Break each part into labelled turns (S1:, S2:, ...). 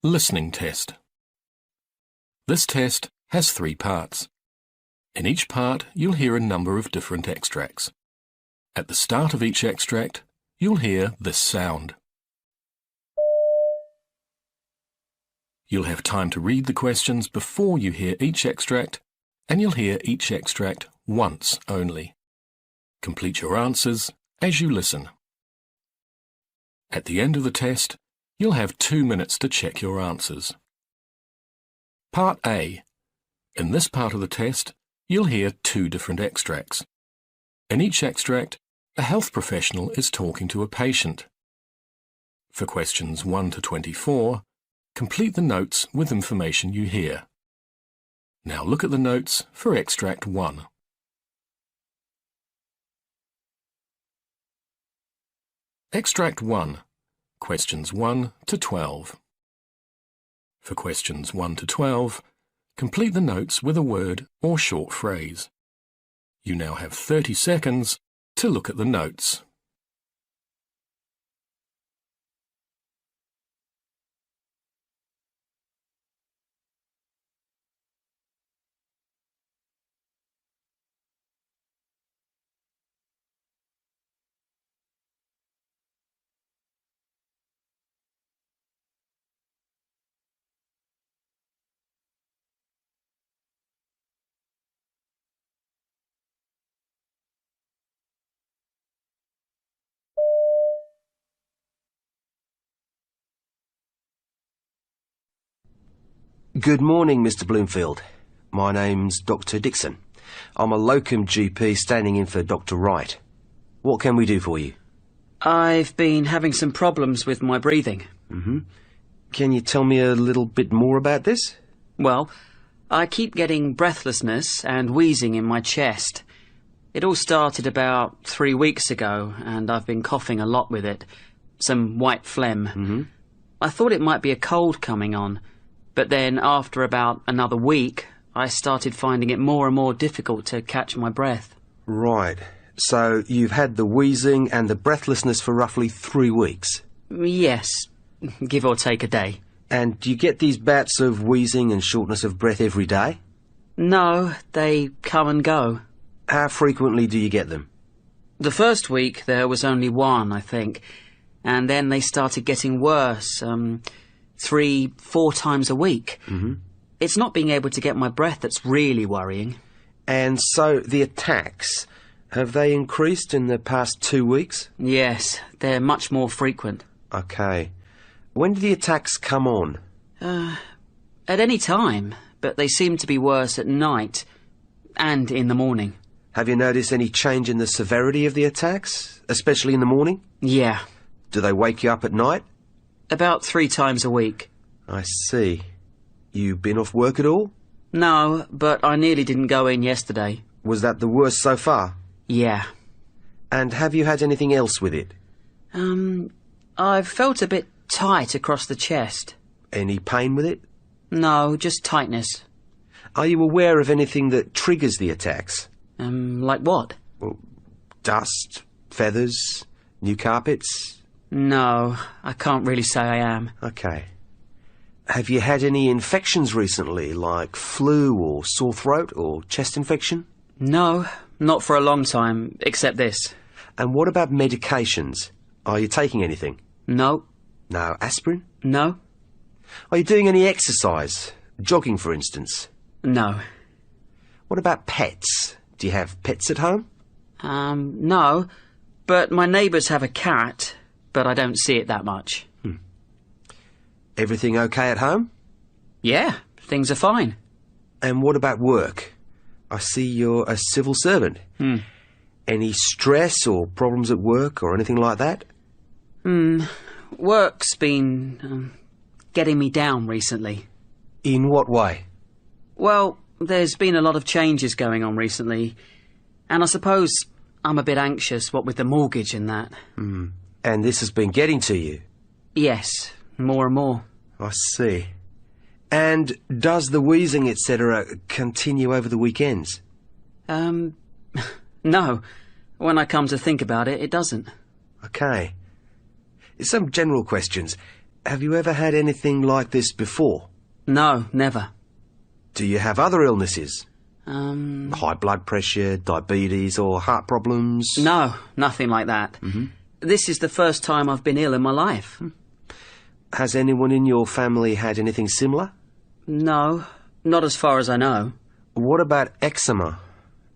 S1: Listening test. This test has 3 parts. In each part, you'll hear a number of different extracts. At the start of each extract, you'll hear this sound. You'll have time to read the questions before you hear each extract, and you'll hear each extract once only. Complete your answers as you listen. At the end of the test, you'll have 2 minutes to check your answers. Part A. In this part of the test, you'll hear 2 different extracts. In each extract, a health professional is talking to a patient. For questions 1 to 24, complete the notes with information you hear. Now look at the notes for extract 1. Extract 1. Questions 1 to 12. For questions 1 to 12, complete the notes with a word or short phrase. You now have 30 seconds to look at the notes.
S2: Good morning, Mr. Bloomfield. My name's Dr. Dixon. I'm a locum GP standing in for Dr. Wright. What can we do for you?
S3: I've been having some problems with my breathing.
S2: Can you tell me a little bit more about this?
S3: Well, I keep getting breathlessness and wheezing in my chest. It all started about 3 weeks ago, and I've been coughing a lot with it. Some white phlegm. I thought it might be a cold coming on. But then, after about another week, I started finding it more and more difficult to catch my breath.
S2: Right. So you've had the wheezing and the breathlessness for roughly 3 weeks?
S3: Yes, give or take a day.
S2: And do you get these bouts of wheezing and shortness of breath every day?
S3: No, they come and go.
S2: How frequently do you get them?
S3: The first week there was only one, I think. And then they started getting worse, 3-4 times a week. It's not being able to get my breath that's really worrying.
S2: And so the attacks, have they increased in the past 2 weeks?
S3: Yes, they're much more frequent.
S2: Okay. When do the attacks come on?
S3: At any time, but they seem to be worse at night and in the morning.
S2: Have you noticed any change in the severity of the attacks, especially in the morning?
S3: Yeah.
S2: Do they wake you up at night?
S3: About 3 times a week.
S2: I see. You been off work at all?
S3: No, but I nearly didn't go in yesterday.
S2: Was that the worst so far?
S3: Yeah.
S2: And have you had anything else with it?
S3: I've felt a bit tight across the chest.
S2: Any pain with it?
S3: No, just tightness.
S2: Are you aware of anything that triggers the attacks?
S3: Like what?
S2: Well, dust, feathers, new carpets?
S3: No, I can't really say I am.
S2: Okay. Have you had any infections recently, like flu or sore throat or chest infection?
S3: No, not for a long time, except this.
S2: And what about medications? Are you taking anything?
S3: No.
S2: No aspirin?
S3: No.
S2: Are you doing any exercise? Jogging, for instance?
S3: No.
S2: What about pets? Do you have pets at home?
S3: No. But my neighbours have a cat, but I don't see it that much.
S2: Everything okay at home?
S3: Yeah, things are fine.
S2: And what about work? I see you're a civil servant. Any stress or problems at work or anything like that?
S3: Work's been getting me down recently.
S2: In what way?
S3: Well, there's been a lot of changes going on recently, and I suppose I'm a bit anxious, what with the mortgage and that.
S2: And this has been getting to you?
S3: Yes, more and more.
S2: I see. And does the wheezing, etc., continue over the weekends?
S3: No. When I come to think about it, it doesn't.
S2: Okay. Some general questions. Have you ever had anything like this before?
S3: No, never.
S2: Do you have other illnesses?
S3: Um,
S2: High blood pressure, diabetes or heart problems?
S3: no, nothing like that. This is the first time I've been ill in my life.
S2: Has anyone in your family had anything similar?
S3: No, not as far as I know.
S2: What about eczema?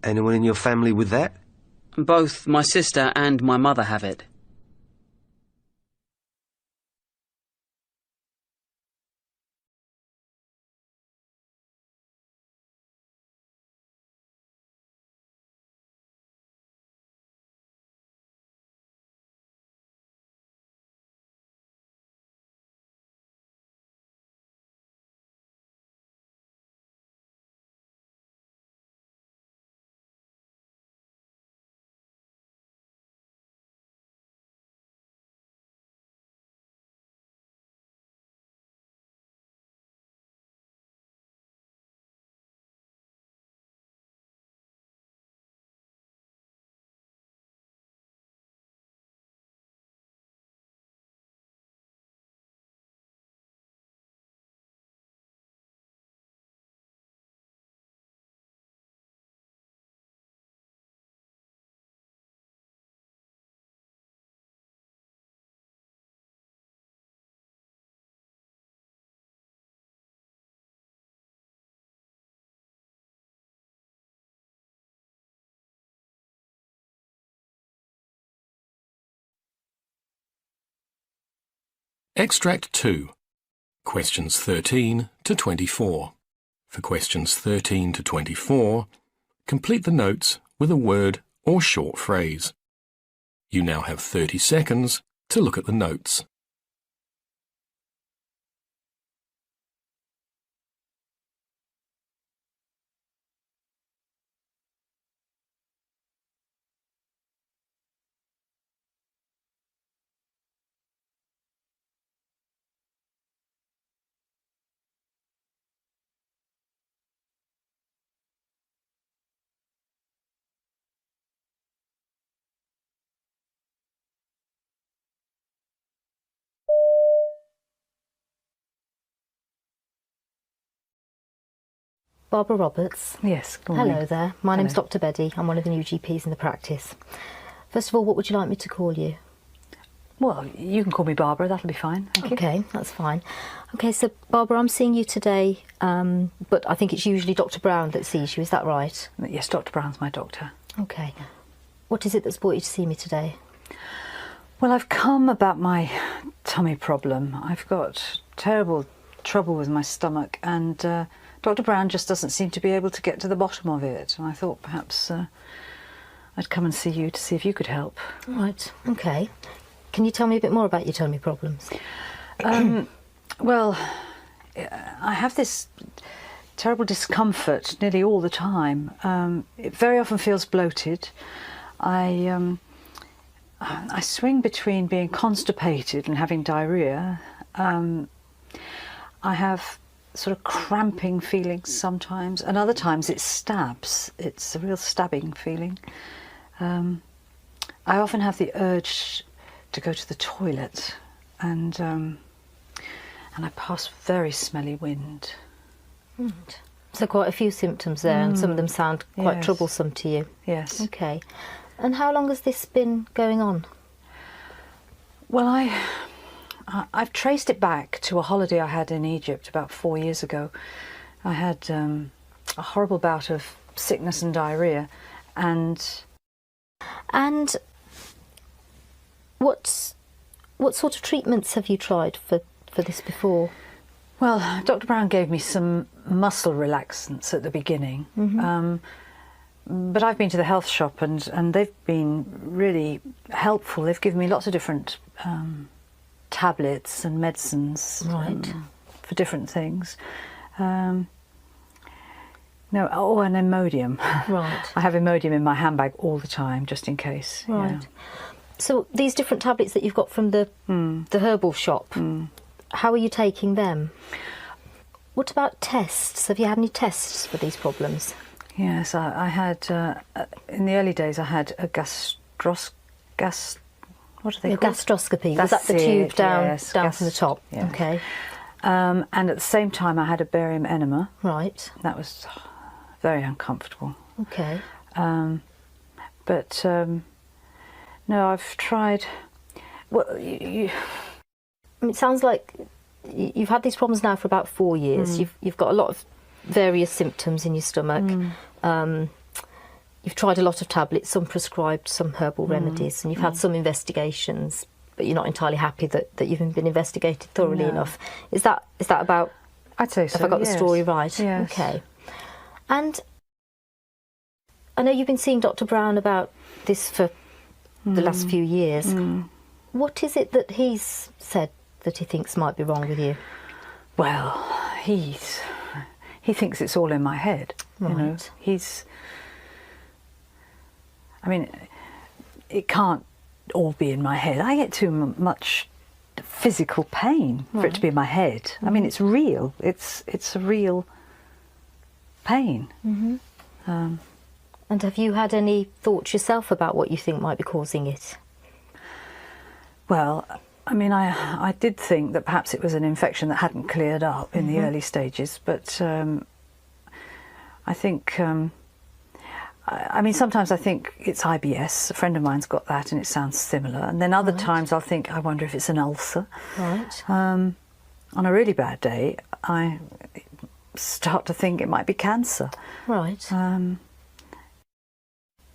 S2: Anyone in your family with that?
S3: Both my sister and my mother have it.
S1: Extract 2. Questions 13 to 24. For questions 13 to 24, complete the notes with a word or short phrase. You now have 30 seconds to look at the notes.
S4: Barbara Roberts.
S5: Yes, good morning.
S4: Hello there. My name's
S5: Hello.
S4: Dr. Beddy. I'm one of the new GPs in the practice. First of all, what would you like me to call you?
S5: Well, you can call me Barbara, that'll be fine, thank you.
S4: Okay, that's fine. Okay, so Barbara, I'm seeing you today, but I think it's usually Dr. Brown that sees you, is that right?
S5: Yes, Dr. Brown's my doctor.
S4: Okay. What is it that's brought you to see me today?
S5: Well, I've come about my tummy problem. I've got terrible trouble with my stomach and Dr. Brown just doesn't seem to be able to get to the bottom of it. And I thought perhaps I'd come and see you to see if you could help.
S4: Right, okay. Can you tell me a bit more about your tummy problems?
S5: Well, I have this terrible discomfort nearly all the time. It very often feels bloated. I swing between being constipated and having diarrhoea. I have sort of cramping feelings sometimes, and other times it stabs. It's a real stabbing feeling. I often have the urge to go to the toilet, and I pass very smelly wind.
S4: Right. So quite a few symptoms there, and some of them sound quite
S5: Yes.
S4: troublesome to you.
S5: Yes.
S4: Okay. And how long has this been going on?
S5: Well, I've traced it back to a holiday I had in Egypt about 4 years ago. I had a horrible bout of sickness and diarrhoea, and
S4: And what sort of treatments have you tried for this before?
S5: well, Dr. Brown gave me some muscle relaxants at the beginning. But I've been to the health shop and they've been really helpful. They've given me lots of different tablets and medicines
S4: Right.
S5: for different things. And Imodium.
S4: Right.
S5: I have Imodium in my handbag all the time, just in case.
S4: Right.
S5: Yeah.
S4: So these different tablets that you've got from the herbal shop, how are you taking them? What about tests? Have you had any tests for these problems?
S5: Yes, I had in the early days. I had a what are they
S4: Your
S5: called?
S4: gastroscopy. Was
S5: That's
S4: that the tube
S5: it,
S4: down
S5: yes,
S4: from the top?
S5: yeah.
S4: Okay.
S5: And at the same time, I had a barium enema.
S4: Right.
S5: That was very uncomfortable.
S4: Okay.
S5: But no, I've tried. Well,
S4: I mean, it sounds like you've had these problems now for about 4 years. You've got a lot of various symptoms in your stomach. You've tried a lot of tablets, some prescribed, some herbal remedies, and you've had some investigations, but you're not entirely happy that you've been investigated thoroughly enough. Is that about?
S5: I'd say so.
S4: Have I got
S5: yes.
S4: the story right?
S5: Yes.
S4: Okay. And I know you've been seeing Dr. Brown about this for the last few years. What is it that he's said that he thinks might be wrong with you?
S5: Well, he thinks it's all in my head.
S4: Right.
S5: You know, I mean, it can't all be in my head. I get too much physical pain for it to be in my head. I mean, it's real. It's a real pain.
S4: And have you had any thoughts yourself about what you think might be causing it?
S5: Well, I mean, I did think that perhaps it was an infection that hadn't cleared up in the early stages, but I think, I mean, sometimes I think it's IBS. A friend of mine's got that and it sounds similar. And then other times I'll think, I wonder if it's an ulcer.
S4: Right.
S5: On a really bad day, I start to think it might be cancer.
S4: Right.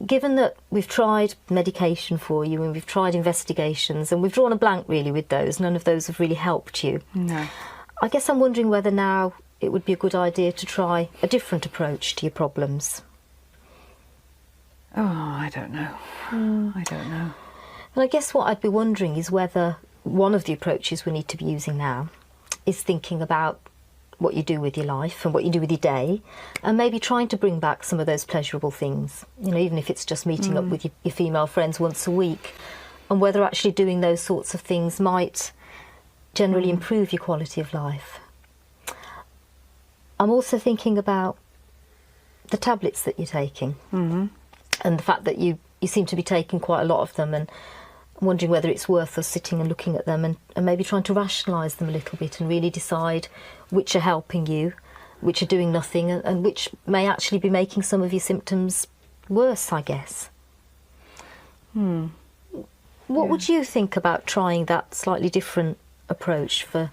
S4: Given that we've tried medication for you and we've tried investigations and we've drawn a blank really with those, none of those have really helped you.
S5: No.
S4: I guess I'm wondering whether now it would be a good idea to try a different approach to your problems.
S5: Oh, I don't know. I don't know.
S4: And I guess what I'd be wondering is whether one of the approaches we need to be using now is thinking about what you do with your life and what you do with your day, and maybe trying to bring back some of those pleasurable things, you know, even if it's just meeting up with your female friends once a week, and whether actually doing those sorts of things might generally improve your quality of life. I'm also thinking about the tablets that you're taking, and the fact that you seem to be taking quite a lot of them, and I'm wondering whether it's worth us sitting and looking at them and maybe trying to rationalise them a little bit and really decide which are helping you, which are doing nothing, and which may actually be making some of your symptoms worse, I guess. What would you think about trying that slightly different approach for,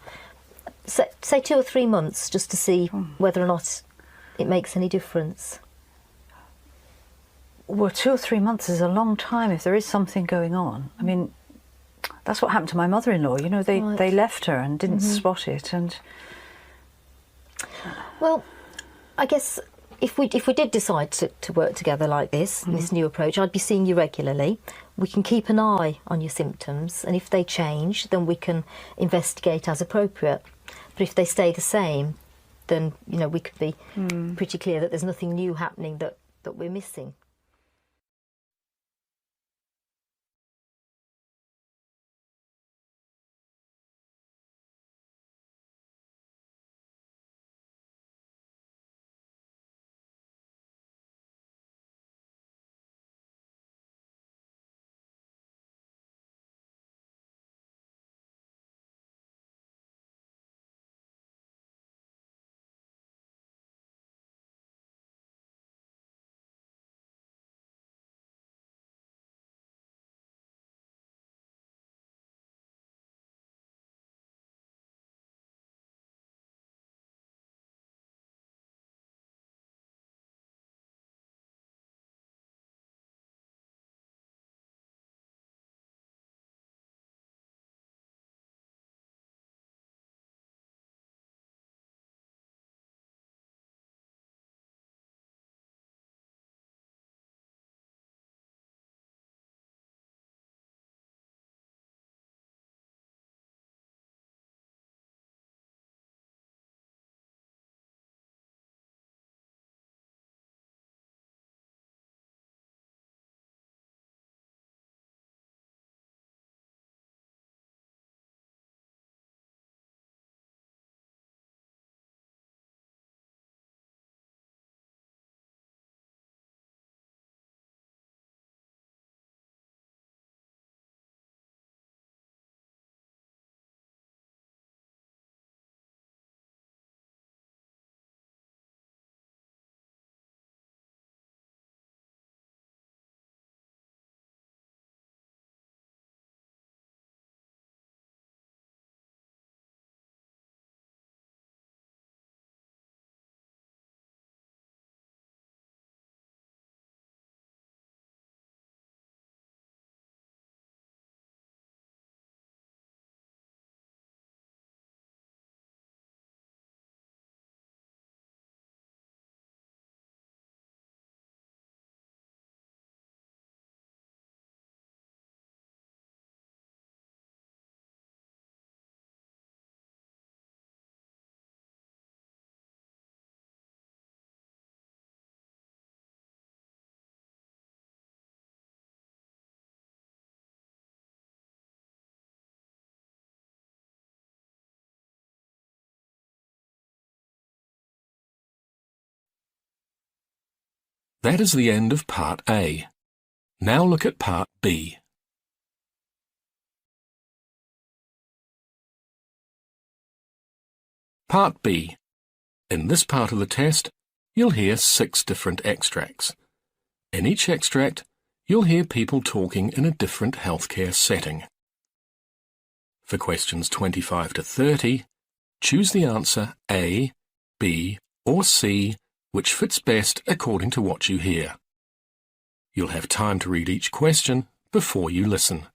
S4: say 2 or 3 months, just to see whether or not it makes any difference?
S5: Well, 2 or 3 months is a long time if there is something going on. I mean, that's what happened to my mother-in-law. You know, they left her and didn't spot it. And
S4: well, I guess if we did decide to work together like this, this new approach, I'd be seeing you regularly. We can keep an eye on your symptoms, and if they change, then we can investigate as appropriate. But if they stay the same, then, you know, we could be pretty clear that there's nothing new happening that we're missing.
S1: That is the end of Part A. Now look at Part B. Part B. In this part of the test, you'll hear 6 different extracts. In each extract, you'll hear people talking in a different healthcare setting. For questions 25 to 30, choose the answer A, B, or C, which fits best according to what you hear. You'll have time to read each question before you listen.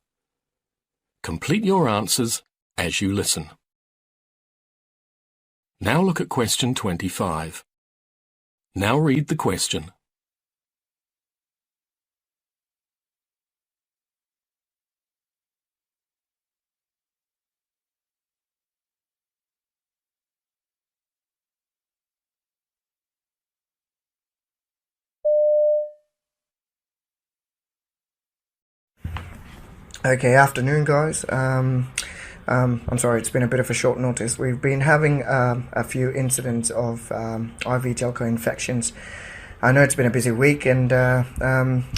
S1: Complete your answers as you listen. Now look at question 25. Now read the question.
S6: Okay, afternoon guys. I'm sorry, it's been a bit of a short notice. We've been having a few incidents of IV Jelco infections. I know it's been a busy week and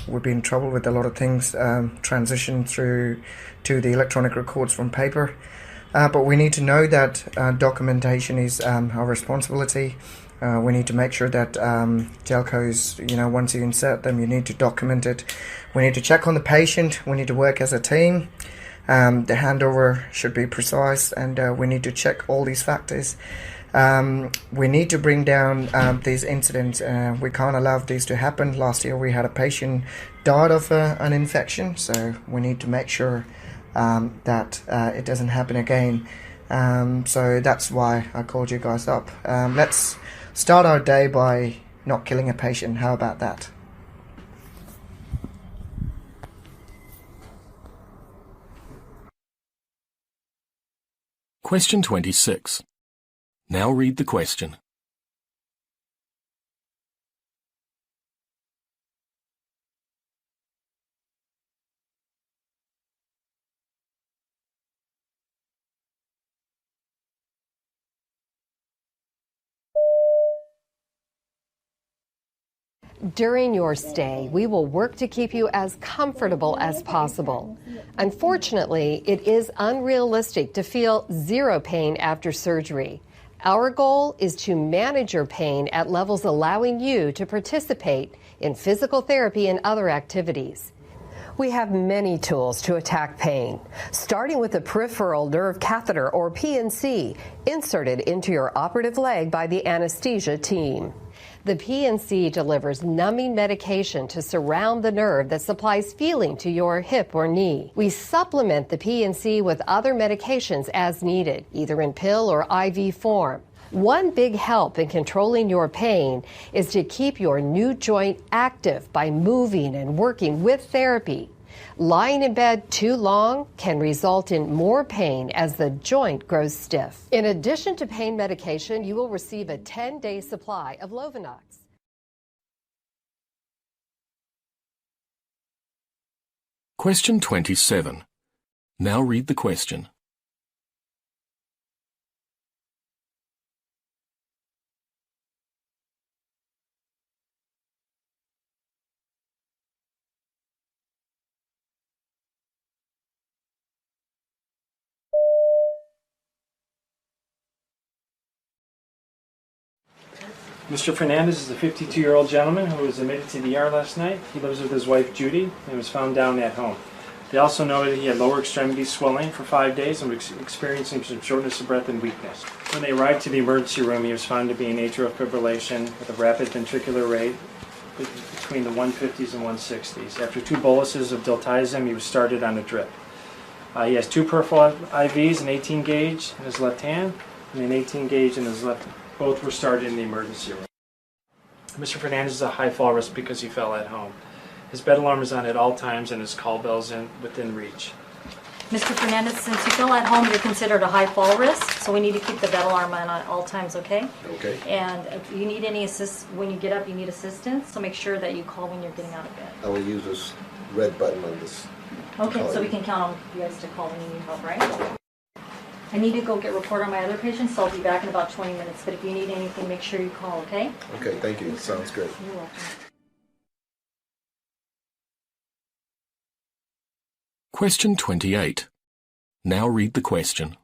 S6: we've been in trouble with a lot of things, transition through to the electronic records from paper. But we need to know that documentation is our responsibility. We need to make sure that Jelcos, once you insert them, you need to document it. We need to check on the patient. We need to work as a team. The handover should be precise, and we need to check all these factors. We need to bring down these incidents. We can't allow these to happen. Last year we had a patient died of an infection, so we need to make sure that it doesn't happen again. So that's why I called you guys up. Let's start our day by not killing a patient. How about that?
S1: Question 26. Now read the question.
S7: During your stay, we will work to keep you as comfortable as possible. Unfortunately, it is unrealistic to feel zero pain after surgery. Our goal is to manage your pain at levels allowing you to participate in physical therapy and other activities. We have many tools to attack pain, starting with the peripheral nerve catheter, or PNC, inserted into your operative leg by the anesthesia team. The PNC delivers numbing medication to surround the nerve that supplies feeling to your hip or knee. We supplement the PNC with other medications as needed, either in pill or IV form. One big help in controlling your pain is to keep your new joint active by moving and working with therapy. Lying in bed too long can result in more pain as the joint grows stiff. In addition to pain medication, you will receive a 10-day supply of Lovenox.
S1: Question 27. Now read the question.
S8: Mr. Fernandez is a 52-year-old gentleman who was admitted to the ER last night. He lives with his wife Judy and was found down at home. They also noted he had lower extremity swelling for 5 days and was experiencing some shortness of breath and weakness. When they arrived to the emergency room, he was found to be in atrial fibrillation with a rapid ventricular rate between the 150s and 160s. After 2 boluses of diltiazem, he was started on a drip. He has 2 peripheral IVs, an 18 gauge in his left hand and an 18 gauge in his left. Both were started in the emergency room. Mr. Fernandez is a high fall risk because he fell at home. His bed alarm is on at all times and his call bell is within reach.
S9: Mr. Fernandez, since you fell at home, you're considered a high fall risk, so we need to keep the bed alarm on at all times, okay?
S10: Okay.
S9: And if you need any when you get up, you need assistance, so make sure that you call when you're getting out of bed.
S10: I will use this red button on this.
S9: Okay, so we can count on you guys to call when you need help, right? I need to go get a report on my other patients, so I'll be back in about 20 minutes. But if you need anything, make sure you call, okay?
S10: Okay, thank you. Sounds great.
S9: You're welcome.
S1: Question 28. Now read the question.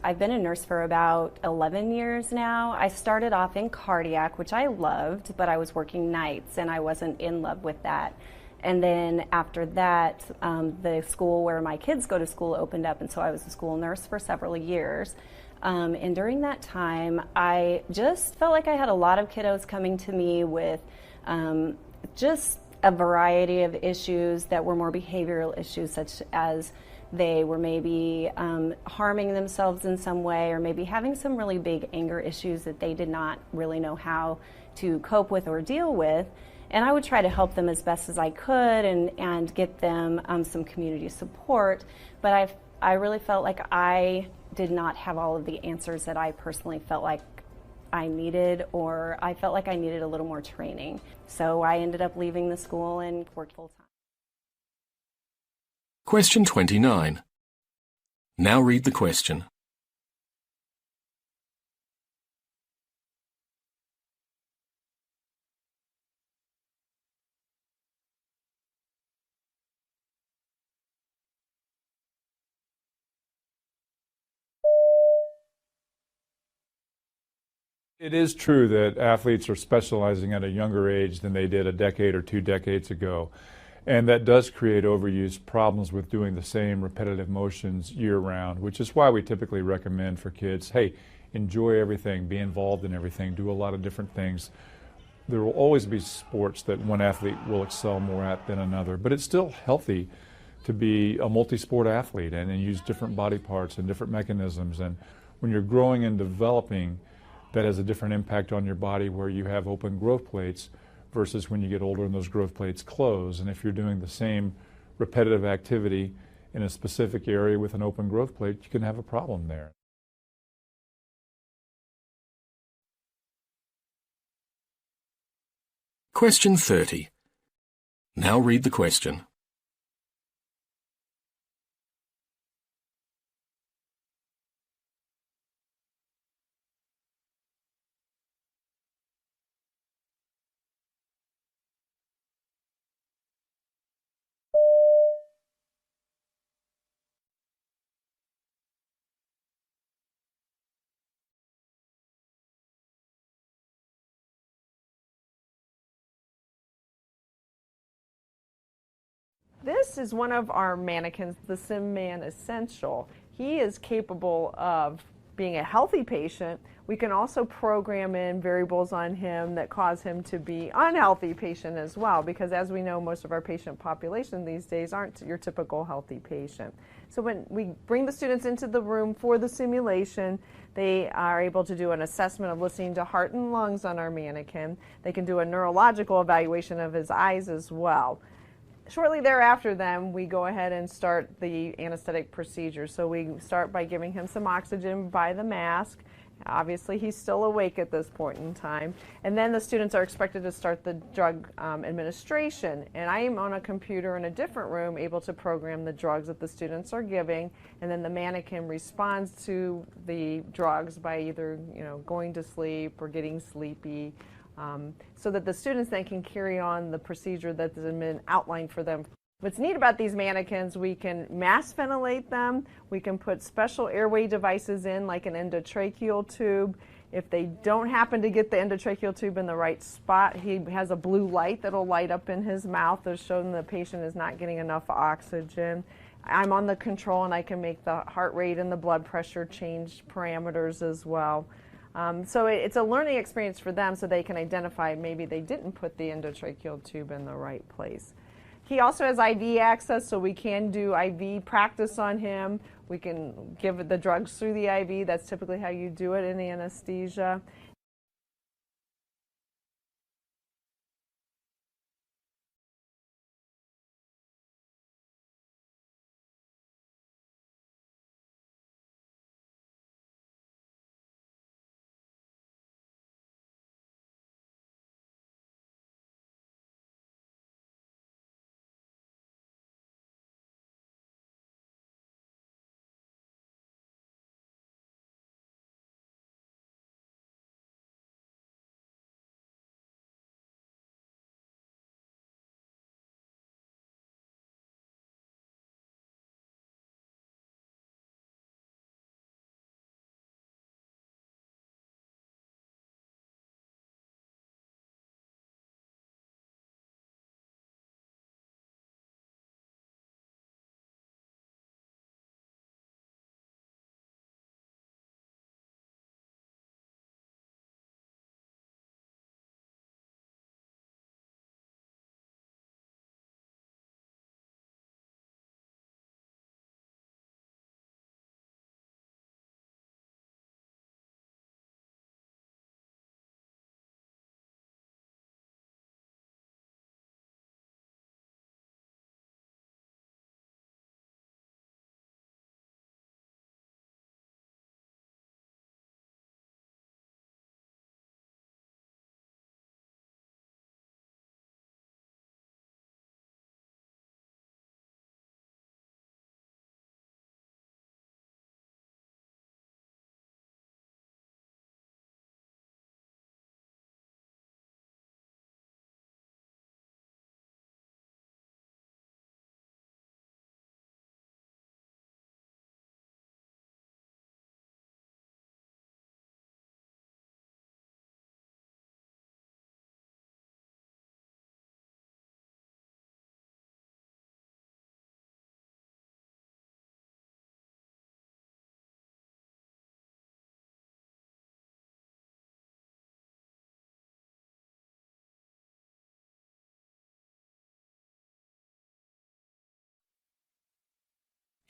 S11: I've been a nurse for about 11 years now. I started off in cardiac, which I loved, but I was working nights and I wasn't in love with that. And then after that, the school where my kids go to school opened up, and so I was a school nurse for several years. And during that time, I just felt like I had a lot of kiddos coming to me with just a variety of issues that were more behavioral issues, such as they were maybe harming themselves in some way, or maybe having some really big anger issues that they did not really know how to cope with or deal with. And I would try to help them as best as I could and get them some community support. But I really felt like I did not have all of the answers that I personally felt like I needed, or I felt like I needed a little more training. So I ended up leaving the school and worked full time.
S1: Question 29. Now read the question.
S12: It is true that athletes are specializing at a younger age than they did a decade or 2 decades ago. And that does create overuse problems with doing the same repetitive motions year-round, which is why we typically recommend for kids, hey, enjoy everything, be involved in everything, do a lot of different things. There will always be sports that one athlete will excel more at than another, but it's still healthy to be a multi-sport athlete and use different body parts and different mechanisms. And when you're growing and developing, that has a different impact on your body where you have open growth plates versus when you get older and those growth plates close. And if you're doing the same repetitive activity in a specific area with an open growth plate, you can have a problem there.
S1: Question 30. Now read the question.
S13: This is one of our mannequins, the SimMan Essential. He is capable of being a healthy patient. We can also program in variables on him that cause him to be unhealthy patient as well, because as we know, most of our patient population these days aren't your typical healthy patient. So when we bring the students into the room for the simulation, they are able to do an assessment of listening to heart and lungs on our mannequin. They can do a neurological evaluation of his eyes as well. Shortly thereafter, then, we go ahead and start the anesthetic procedure. So we start by giving him some oxygen by the mask. Obviously, he's still awake at this point in time. And then the students are expected to start the drug administration. And I am on a computer in a different room able to program the drugs that the students are giving. And then the mannequin responds to the drugs by either going to sleep or getting sleepy. So that the students then can carry on the procedure that's been outlined for them. What's neat about these mannequins, we can mask ventilate them, we can put special airway devices in like an endotracheal tube. If they don't happen to get the endotracheal tube in the right spot, he has a blue light that'll light up in his mouth to show them the patient is not getting enough oxygen. I'm on the control and I can make the heart rate and the blood pressure change parameters as well. So it's a learning experience for them so they can identify maybe they didn't put the endotracheal tube in the right place. He also has IV access, so we can do IV practice on him. We can give the drugs through the IV. That's typically how you do it in anesthesia.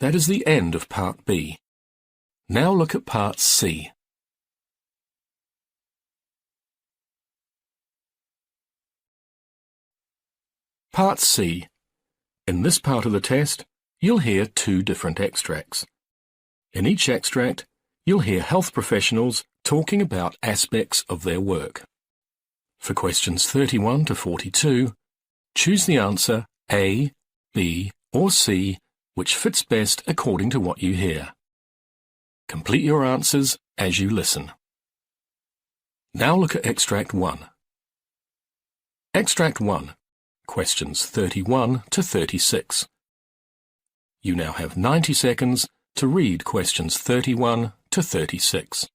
S1: That is the end of Part B. Now look at Part C. Part C. In this part of the test, you'll hear two different extracts. In each extract, you'll hear health professionals talking about aspects of their work. For questions 31 to 42, choose the answer A, B, or C, which fits best according to what you hear. Complete your answers as you listen. Now look at Extract 1. Extract 1, questions 31 to 36. You now have 90 seconds to read questions 31 to 36.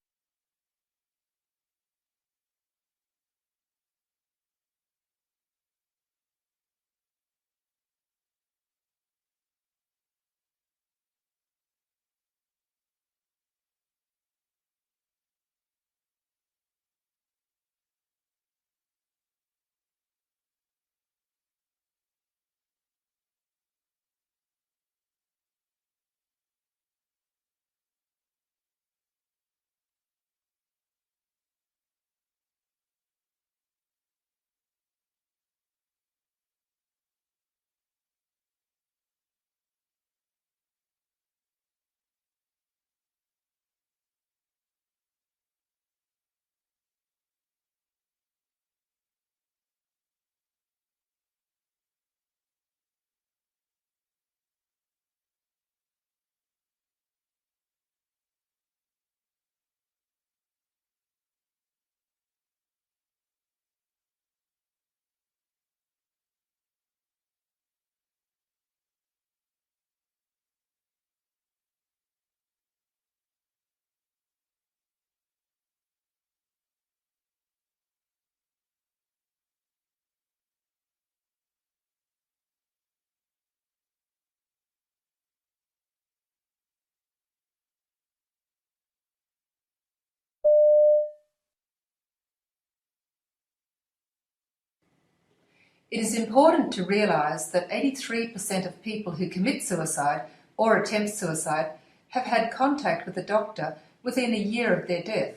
S14: It is important to realise that 83% of people who commit suicide or attempt suicide have had contact with a doctor within a year of their death,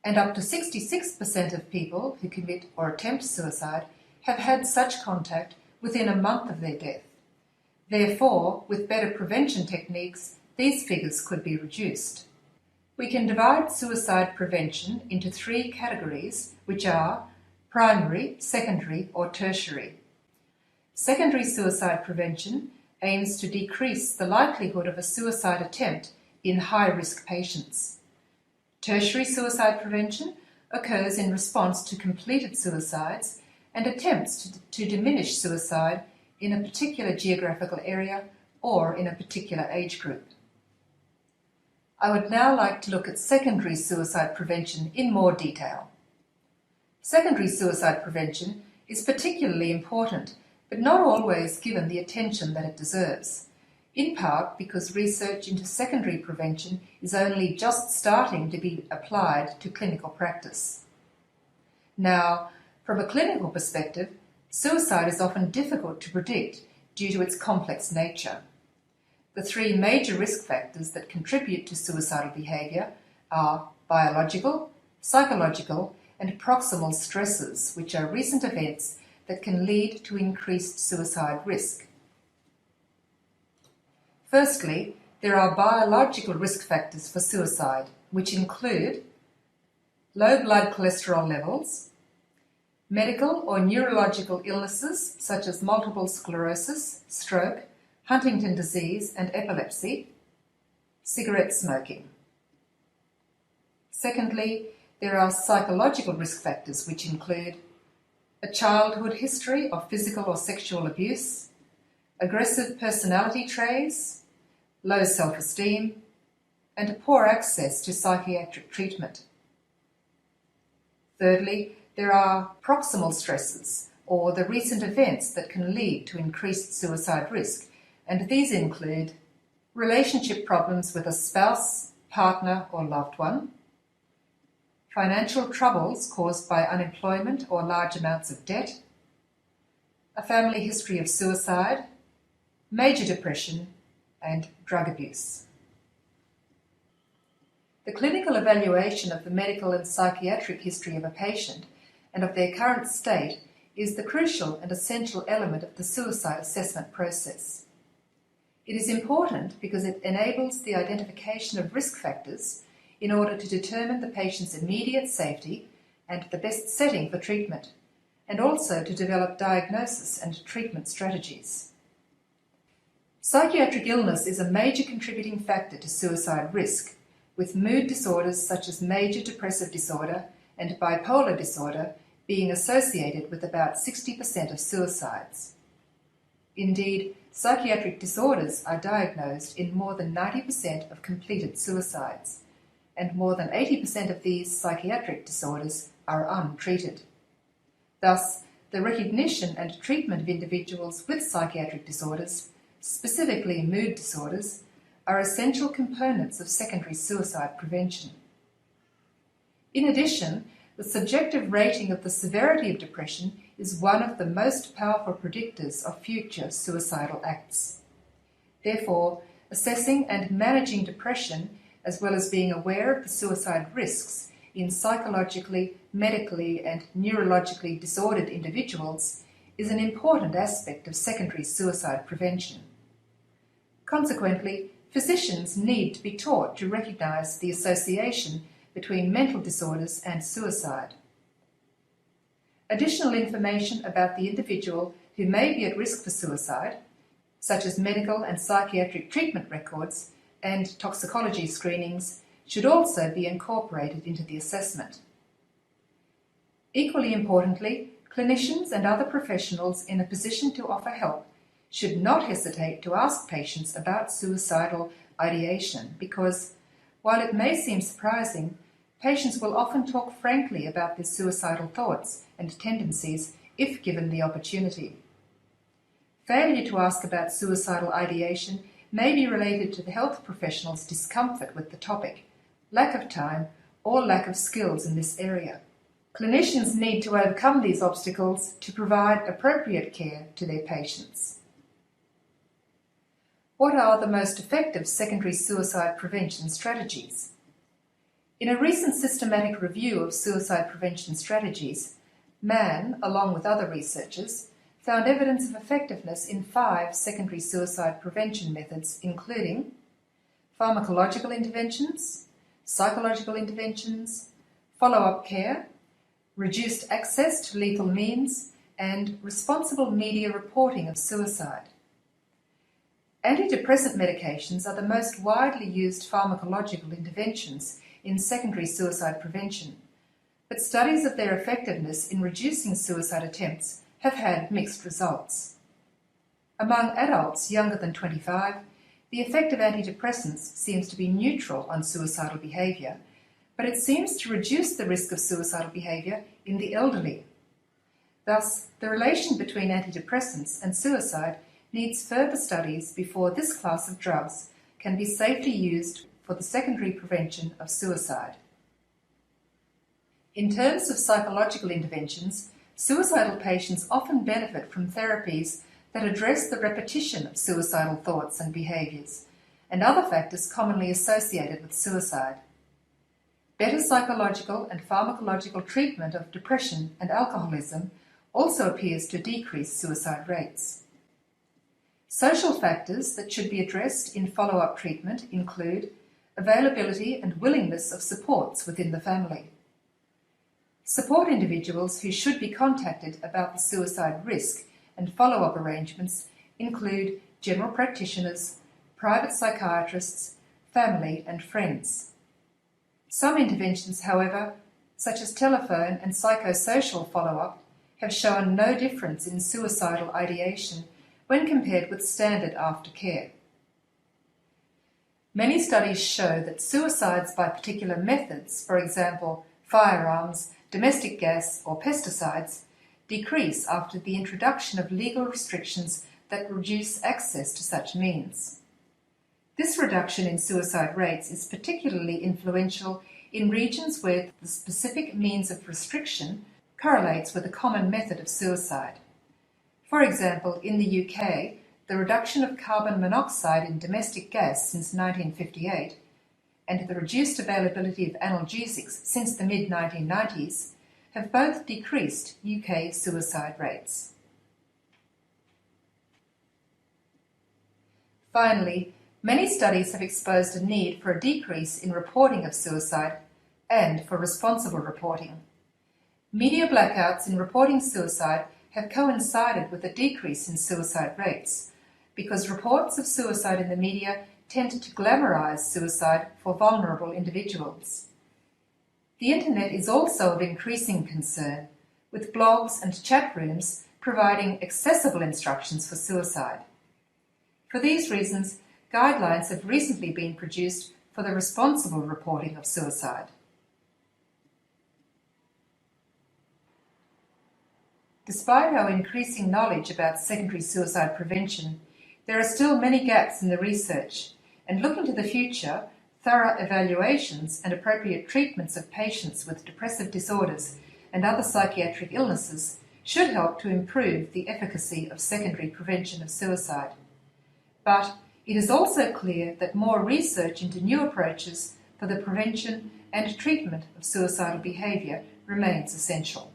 S14: and up to 66% of people who commit or attempt suicide have had such contact within a month of their death. Therefore, with better prevention techniques, these figures could be reduced. We can divide suicide prevention into three categories, which are primary, secondary, or tertiary. Secondary suicide prevention aims to decrease the likelihood of a suicide attempt in high-risk patients. Tertiary suicide prevention occurs in response to completed suicides and attempts to diminish suicide in a particular geographical area or in a particular age group. I would now like to look at secondary suicide prevention in more detail. Secondary suicide prevention is particularly important, but not always given the attention that it deserves, in part because research into secondary prevention is only just starting to be applied to clinical practice. Now, from a clinical perspective, suicide is often difficult to predict due to its complex nature. The three major risk factors that contribute to suicidal behaviour are biological, psychological, and proximal stresses, which are recent events that can lead to increased suicide risk. Firstly, there are biological risk factors for suicide, which include low blood cholesterol levels, medical or neurological illnesses such as multiple sclerosis, stroke, Huntington disease and epilepsy, cigarette smoking. Secondly, there are psychological risk factors which include a childhood history of physical or sexual abuse, aggressive personality traits, low self-esteem, and poor access to psychiatric treatment. Thirdly, there are proximal stresses, or the recent events that can lead to increased suicide risk, and these include relationship problems with a spouse, partner, or loved one, financial troubles caused by unemployment or large amounts of debt, a family history of suicide, major depression, and drug abuse. The clinical evaluation of the medical and psychiatric history of a patient and of their current state is the crucial and essential element of the suicide assessment process. It is important because it enables the identification of risk factors in order to determine the patient's immediate safety and the best setting for treatment, and also to develop diagnosis and treatment strategies. Psychiatric illness is a major contributing factor to suicide risk, with mood disorders such as major depressive disorder and bipolar disorder being associated with about 60% of suicides. Indeed, psychiatric disorders are diagnosed in more than 90% of completed suicides, and more than 80% of these psychiatric disorders are untreated. Thus, the recognition and treatment of individuals with psychiatric disorders, specifically mood disorders, are essential components of secondary suicide prevention. In addition, the subjective rating of the severity of depression is one of the most powerful predictors of future suicidal acts. Therefore, assessing and managing depression, as well as being aware of the suicide risks in psychologically, medically, and neurologically disordered individuals, is an important aspect of secondary suicide prevention. Consequently, physicians need to be taught to recognize the association between mental disorders and suicide. Additional information about the individual who may be at risk for suicide, such as medical and psychiatric treatment records and toxicology screenings, should also be incorporated into the assessment. Equally importantly, clinicians and other professionals in a position to offer help should not hesitate to ask patients about suicidal ideation because, while it may seem surprising, patients will often talk frankly about their suicidal thoughts and tendencies if given the opportunity. Failure to ask about suicidal ideation may be related to the health professional's discomfort with the topic, lack of time, or lack of skills in this area. Clinicians need to overcome these obstacles to provide appropriate care to their patients. What are the most effective secondary suicide prevention strategies? In a recent systematic review of suicide prevention strategies, Mann, along with other researchers, found evidence of effectiveness in 5 secondary suicide prevention methods, including pharmacological interventions, psychological interventions, follow-up care, reduced access to lethal means, and responsible media reporting of suicide. Antidepressant medications are the most widely used pharmacological interventions in secondary suicide prevention, but studies of their effectiveness in reducing suicide attempts have had mixed results. Among adults younger than 25, the effect of antidepressants seems to be neutral on suicidal behaviour, but it seems to reduce the risk of suicidal behaviour in the elderly. Thus, the relation between antidepressants and suicide needs further studies before this class of drugs can be safely used for the secondary prevention of suicide. In terms of psychological interventions, suicidal patients often benefit from therapies that address the repetition of suicidal thoughts and behaviours, and other factors commonly associated with suicide. Better psychological and pharmacological treatment of depression and alcoholism also appears to decrease suicide rates. Social factors that should be addressed in follow-up treatment include availability and willingness of supports within the family. Support individuals who should be contacted about the suicide risk and follow-up arrangements include general practitioners, private psychiatrists, family and friends. Some interventions, however, such as telephone and psychosocial follow-up, have shown no difference in suicidal ideation when compared with standard aftercare. Many studies show that suicides by particular methods, for example, firearms, domestic gas or pesticides, decrease after the introduction of legal restrictions that reduce access to such means. This reduction in suicide rates is particularly influential in regions where the specific means of restriction correlates with a common method of suicide. For example, in the UK, the reduction of carbon monoxide in domestic gas since 1958, and the reduced availability of analgesics since the mid-1990s have both decreased UK suicide rates. Finally, many studies have exposed a need for a decrease in reporting of suicide and for responsible reporting. Media blackouts in reporting suicide have coincided with a decrease in suicide rates because reports of suicide in the media tend to glamorise suicide for vulnerable individuals. The internet is also of increasing concern, with blogs and chat rooms providing accessible instructions for suicide. For these reasons, guidelines have recently been produced for the responsible reporting of suicide. Despite our increasing knowledge about secondary suicide prevention, there are still many gaps in the research, and looking to the future, thorough evaluations and appropriate treatments of patients with depressive disorders and other psychiatric illnesses should help to improve the efficacy of secondary prevention of suicide. But it is also clear that more research into new approaches for the prevention and treatment of suicidal behaviour remains essential.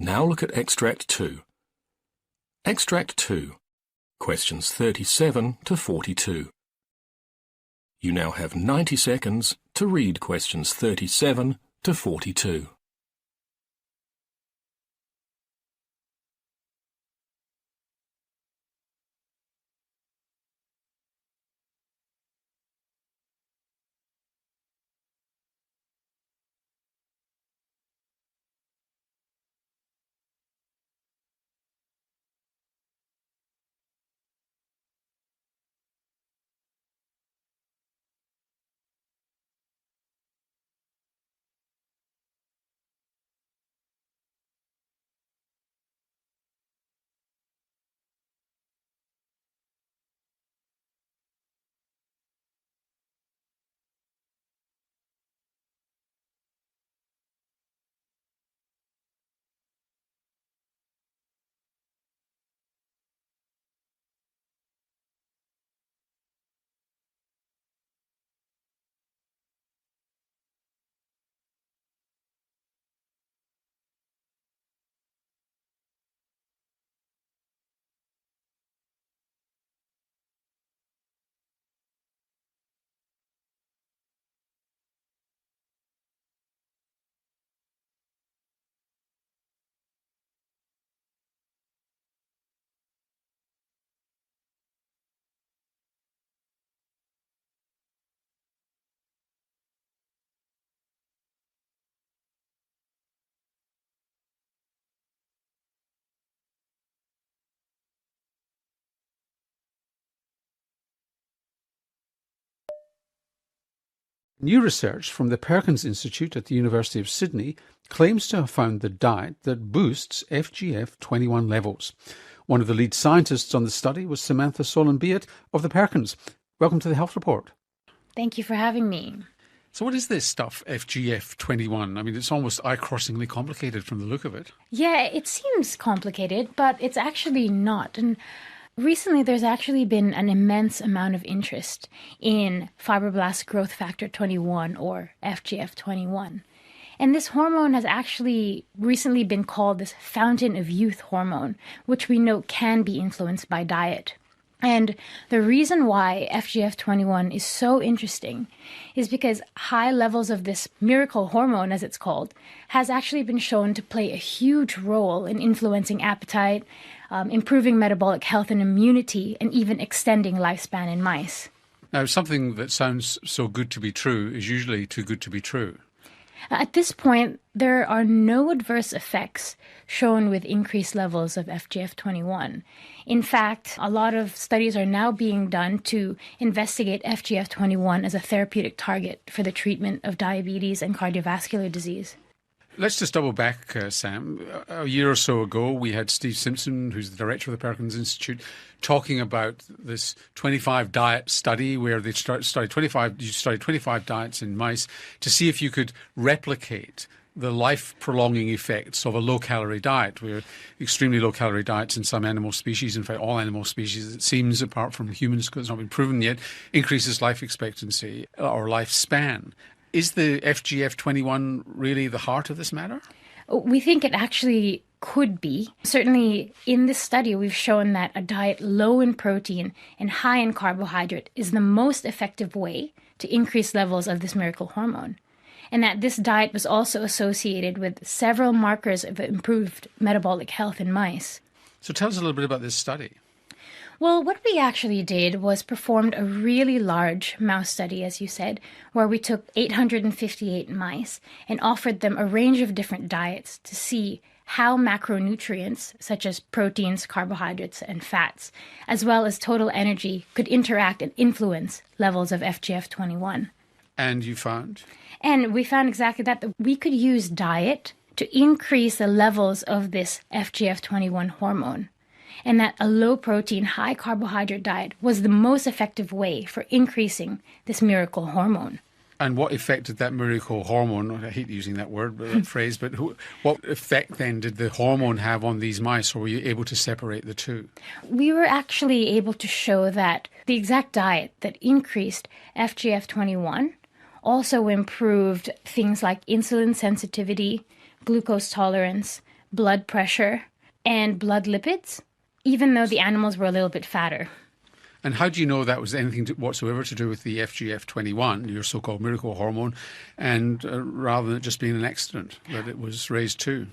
S1: Now look at Extract 2. Extract 2, questions 37 to 42. You now have 90 seconds to read questions 37 to 42.
S15: New research from the Perkins Institute at the University of Sydney claims to have found the diet that boosts FGF21 levels. One of the lead scientists on the study was Samantha Solon-Beat of the Perkins. Welcome to the Health Report.
S16: Thank you for having me.
S15: So what is this stuff, FGF21? I mean, it's almost eye-crossingly complicated from the look of it.
S16: Yeah, it seems complicated, but it's actually not. And recently, there's actually been an immense amount of interest in fibroblast growth factor 21, or FGF21. And this hormone has actually recently been called this fountain of youth hormone, which we know can be influenced by diet. And the reason why FGF21 is so interesting is because high levels of this miracle hormone, as it's called, has actually been shown to play a huge role in influencing appetite, improving metabolic health and immunity, and even extending lifespan in mice.
S15: Now, something that sounds so good to be true is usually too good to be true.
S16: At this point, there are no adverse effects shown with increased levels of FGF21. In fact, a lot of studies are now being done to investigate FGF21 as a therapeutic target for the treatment of diabetes and cardiovascular disease.
S15: Let's just double back, Sam. A year or so ago, we had Steve Simpson, who's the director of the Perkins Institute, talking about this 25 diet study where they studied 25 diets in mice to see if you could replicate the life-prolonging effects of a low-calorie diet, where extremely low-calorie diets in some animal species, in fact all animal species, it seems, apart from humans because it's not been proven yet, increases life expectancy or lifespan. Is the FGF21 really the heart of this matter?
S16: We think it actually could be. Certainly in this study, we've shown that a diet low in protein and high in carbohydrate is the most effective way to increase levels of this miracle hormone. And that this diet was also associated with several markers of improved metabolic health in mice.
S15: So tell us a little bit about this study.
S16: Well, what we actually did was performed a really large mouse study, as you said, where we took 858 mice and offered them a range of different diets to see how macronutrients, such as proteins, carbohydrates, and fats, as well as total energy, could interact and influence levels of FGF21.
S15: And you found?
S16: And we found exactly that we could use diet to increase the levels of this FGF21 hormone, and that a low-protein, high-carbohydrate diet was the most effective way for increasing this miracle hormone.
S15: And what effect did that miracle hormone, I hate using that word, that phrase, but what effect then did the hormone have on these mice, or were you able to separate the two?
S16: We were actually able to show that the exact diet that increased FGF21 also improved things like insulin sensitivity, glucose tolerance, blood pressure, and blood lipids, even though the animals were a little bit fatter.
S15: And how do you know that was anything whatsoever to do with the FGF21, your so-called miracle hormone, and rather than it just being an accident that it was raised too?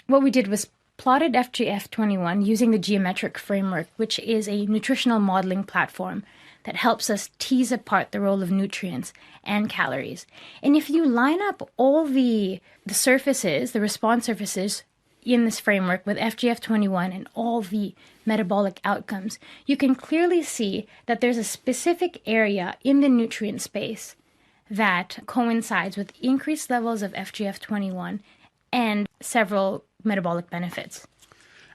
S16: What we did was plotted FGF21 using the geometric framework, which is a nutritional modeling platform that helps us tease apart the role of nutrients and calories. And if you line up all the surfaces, the response surfaces in this framework with FGF21 and all the metabolic outcomes, you can clearly see that there's a specific area in the nutrient space that coincides with increased levels of FGF21 and several metabolic benefits.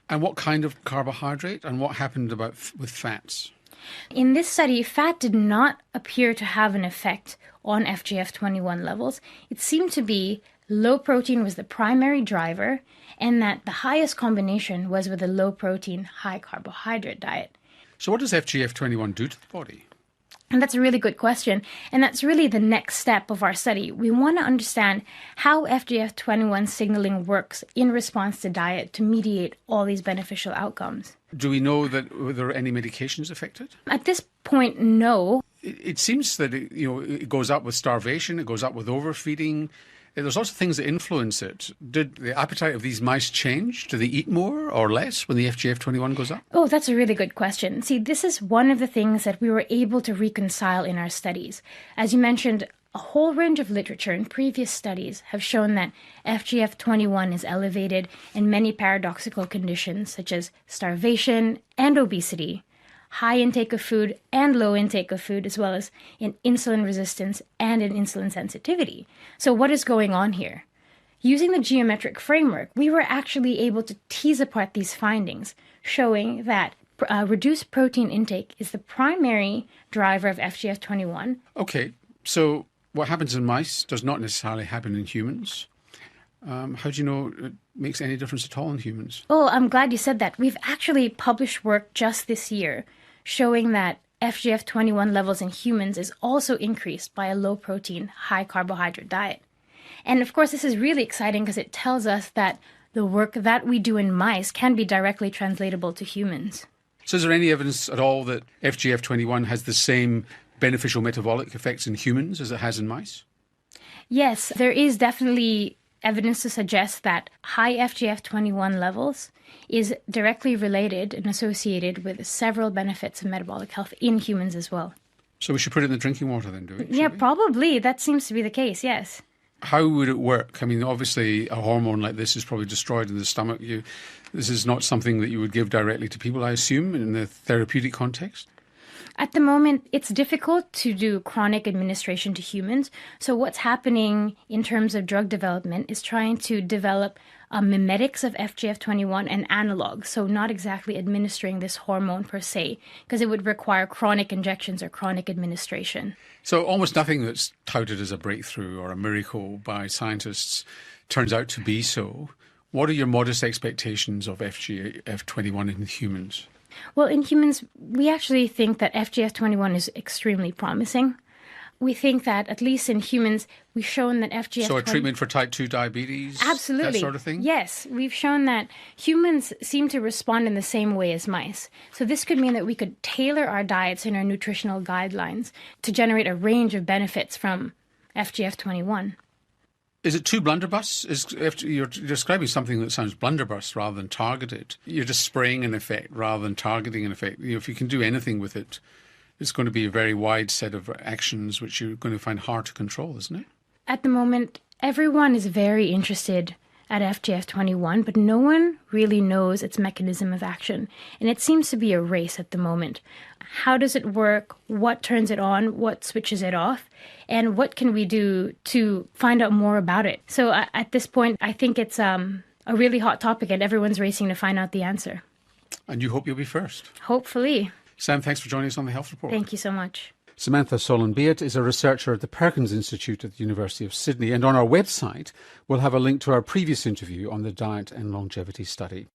S15: And what kind of carbohydrate, and what happened with fats?
S16: In this study, fat did not appear to have an effect on FGF21 levels. It seemed to be low protein was the primary driver, and that the highest combination was with a low protein, high carbohydrate diet.
S15: So what does FGF21 do to the body?
S16: And that's a really good question. And that's really the next step of our study. We want to understand how FGF21 signaling works in response to diet to mediate all these beneficial outcomes.
S15: Do we know that there are any medications affected?
S16: At this point, no.
S15: It seems that it goes up with starvation, it goes up with overfeeding. There's lots of things that influence it. Did the appetite of these mice change? Do they eat more or less when the FGF21 goes up?
S16: Oh, that's a really good question. See, this is one of the things that we were able to reconcile in our studies. As you mentioned, a whole range of literature in previous studies have shown that FGF21 is elevated in many paradoxical conditions such as starvation and obesity, high intake of food and low intake of food, as well as in insulin resistance and in insulin sensitivity. So what is going on here? Using the geometric framework, we were actually able to tease apart these findings, showing that reduced protein intake is the primary driver of FGF21.
S15: Okay, so what happens in mice does not necessarily happen in humans. How do you know it makes any difference at all in humans?
S16: Oh, I'm glad you said that. We've actually published work just this year showing that FGF21 levels in humans is also increased by a low-protein, high-carbohydrate diet. And of course, this is really exciting because it tells us that the work that we do in mice can be directly translatable to humans.
S15: So is there any evidence at all that FGF21 has the same beneficial metabolic effects in humans as it has in mice?
S16: Yes, there is definitely evidence to suggest that high FGF21 levels is directly related and associated with several benefits of metabolic health in humans as well.
S15: So we should put it in the drinking water then, do we?
S16: Yeah, probably. That seems to be the case, yes.
S15: How would it work? I mean, obviously a hormone like this is probably destroyed in the stomach. This is not something that you would give directly to people, I assume, in the therapeutic context?
S16: At the moment, it's difficult to do chronic administration to humans. So what's happening in terms of drug development is trying to develop mimetics of FGF21 and analogs. So not exactly administering this hormone per se, because it would require chronic injections or chronic administration.
S15: So almost nothing that's touted as a breakthrough or a miracle by scientists turns out to be so. What are your modest expectations of FGF21 in humans?
S16: Well, in humans, we actually think that FGF21 is extremely promising. We think that, at least in humans, we've shown that FGF21...
S15: So a treatment for type 2 diabetes?
S16: Absolutely.
S15: That sort of thing?
S16: Yes. We've shown that humans seem to respond in the same way as mice. So this could mean that we could tailor our diets and our nutritional guidelines to generate a range of benefits from FGF21.
S15: Is it too blunderbuss? You're describing something that sounds blunderbuss rather than targeted. You're just spraying an effect rather than targeting an effect. If you can do anything with it, it's going to be a very wide set of actions which you're going to find hard to control, isn't it?
S16: At the moment, everyone is very interested at FGF21, but no one really knows its mechanism of action. And it seems to be a race at the moment. How does it work? What turns it on? What switches it off? And what can we do to find out more about it? So at this point, I think it's a really hot topic and everyone's racing to find out the answer.
S15: And you hope you'll be first.
S16: Hopefully.
S15: Sam, thanks for joining us on the Health Report.
S16: Thank you so much.
S15: Samantha Solon-Beat is a researcher at the Perkins Institute at the University of Sydney, and on our website we'll have a link to our previous interview on the diet and longevity study.